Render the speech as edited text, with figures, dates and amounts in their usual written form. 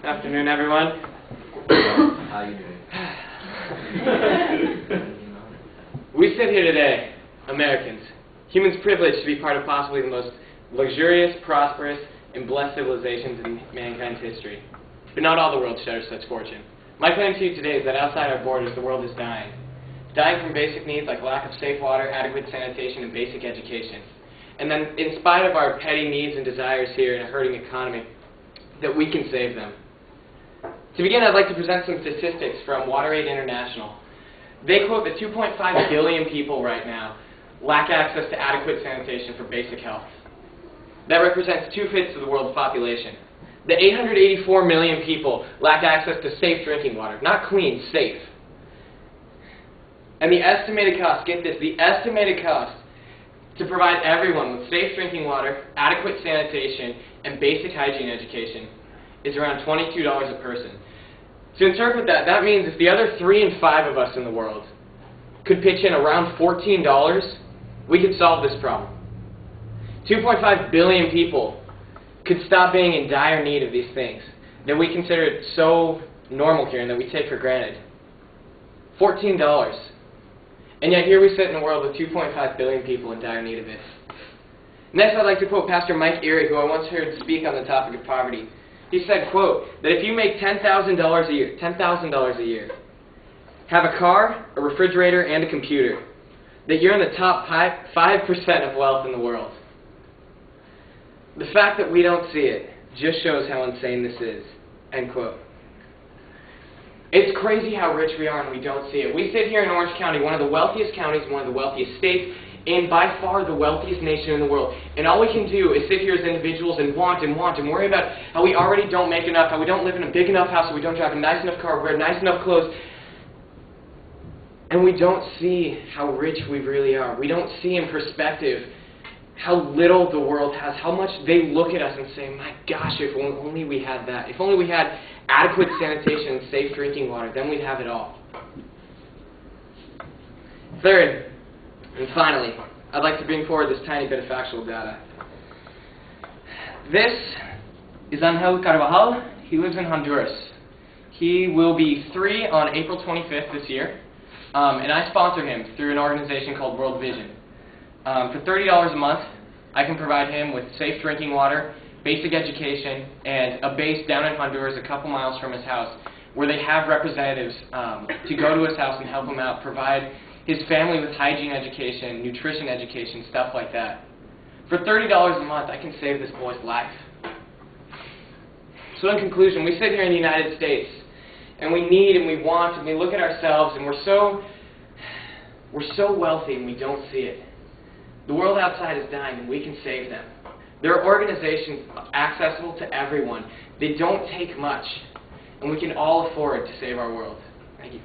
Afternoon, everyone. How you doing? We sit here today, Americans, humans privileged to be part of possibly the most luxurious, prosperous, and blessed civilizations in mankind's history. But not all the world shares such fortune. My claim to you today is that outside our borders, the world is dying. Dying from basic needs like lack of safe water, adequate sanitation, and basic education. And then, in spite of our petty needs and desires here in a hurting economy, that we can save them. To begin, I'd like to present some statistics from WaterAid International. They quote that 2.5 billion people right now lack access to adequate sanitation for basic health. That represents 2/5 of the world's population. The 884 million people lack access to safe drinking water. Not clean, safe. And the estimated cost, get this, the estimated cost to provide everyone with safe drinking water, adequate sanitation, and basic hygiene education is around $22 a person. To interpret that, that means if the other 3 in 5 of us in the world could pitch in around $14, we could solve this problem. 2.5 billion people could stop being in dire need of these things that we consider so normal here and that we take for granted. $14. And yet here we sit in a world with 2.5 billion people in dire need of it. Next, I'd like to quote Pastor Mike Erie, who I once heard speak on the topic of poverty. He said, quote, that if you make $10,000 a year, have a car, a refrigerator, and a computer, that you're in the top 5% of wealth in the world. The fact that we don't see it just shows how insane this is, end quote. It's crazy how rich we are and we don't see it. We sit here in Orange County, one of the wealthiest counties, one of the wealthiest states, and by far the wealthiest nation in the world. And all we can do is sit here as individuals and want and worry about how we already don't make enough, how we don't live in a big enough house, how we don't drive a nice enough car, wear nice enough clothes. And we don't see how rich we really are. We don't see in perspective how little the world has, how much they look at us and say, my gosh, if only we had that. If only we had adequate sanitation and safe drinking water, then we'd have it all. Third, and finally, I'd like to bring forward this tiny bit of factual data. This is Angel Carvajal. He lives in Honduras. He will be 3 on April 25th this year, and I sponsor him through an organization called World Vision. For $30 a month, I can provide him with safe drinking water, basic education, and a base down in Honduras a couple miles from his house where they have representatives to go to his house and help him out, provide his family with hygiene education, nutrition education, stuff like that. For $30 a month, I can save this boy's life. So in conclusion, we sit here in the United States, and we need and we want, and we look at ourselves, and we're so wealthy and we don't see it. The world outside is dying, and we can save them. There are organizations accessible to everyone. They don't take much, and we can all afford to save our world. Thank you.